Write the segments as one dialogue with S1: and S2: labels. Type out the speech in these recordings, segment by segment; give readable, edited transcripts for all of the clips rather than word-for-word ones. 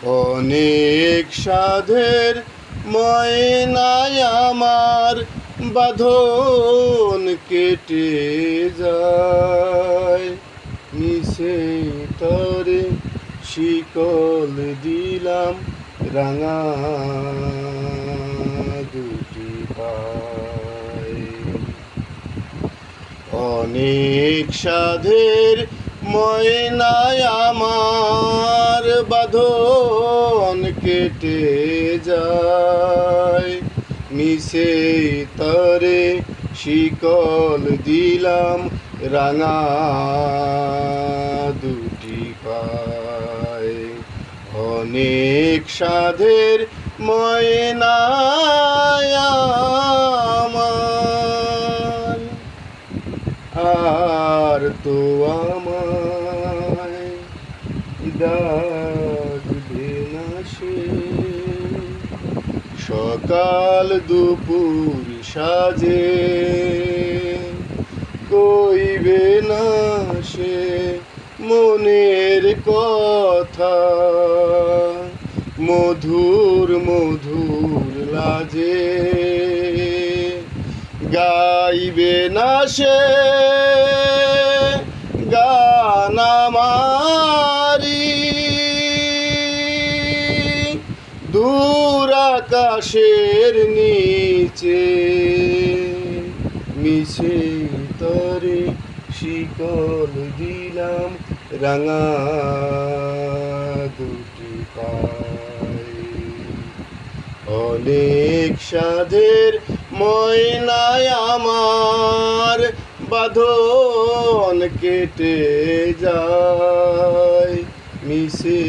S1: অনেক সাধের ময়নায় আমার বাঁধন কেটে যায়, মিছে তরে শিকল দিলাম রাঙা দুটি পায়। অনেক সাধের ময়নায় আমার বাঁধন কেটে যায়, মিছে তরে শিকল দিলাম রাঙা দুটি পায়। অনেক সাধের ময়নায় আমার, আর তো আমায় ডাকবে না সে। সকাল দুপুর সাজে কইবে না সে মনের কথা, মধুর মধুর লাজে গাইবে না সে গান আমারি। দূর আকাশের নিচে মিছে তরে শিকল দিলাম রাঙা দুটি পায়। অনেক সাধের ময়নায় আমার বাঁধন কেটে যায়, মিছে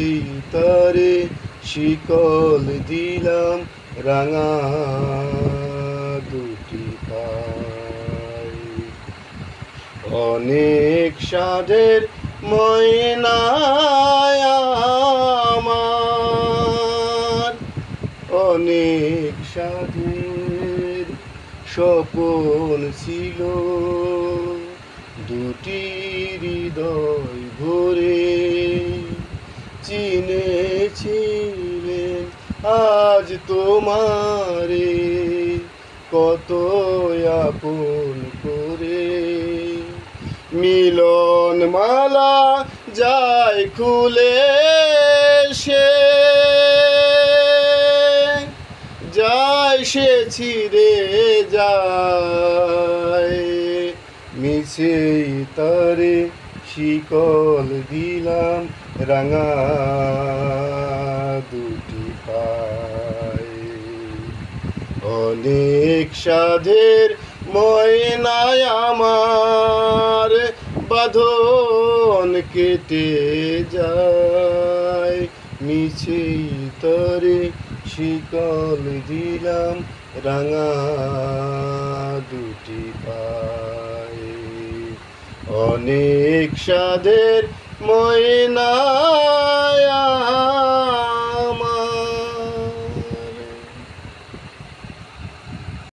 S1: তরে শিকল দিলাম রাঙা দুটি পায়। অনেক সাধের ময়নায় আমার, অনেক সাধের স্বপন ছিল দুটি হৃদয় ভরে। চিনেছিলেন আজ তোমারে কত আপন করে। মিলন মালা যায় খুলে সে, যায় সে ছিঁড়ে যায়, মিছে তরে শিকল দিলাম রাঙা দুটি পায়। অনেক সাধের ময়নায় আমার বাঁধন কেটে যায়, মিছে তরে শিকল দিলাম রাঙা দুটি পায়। অনেক সাধের ময়নায়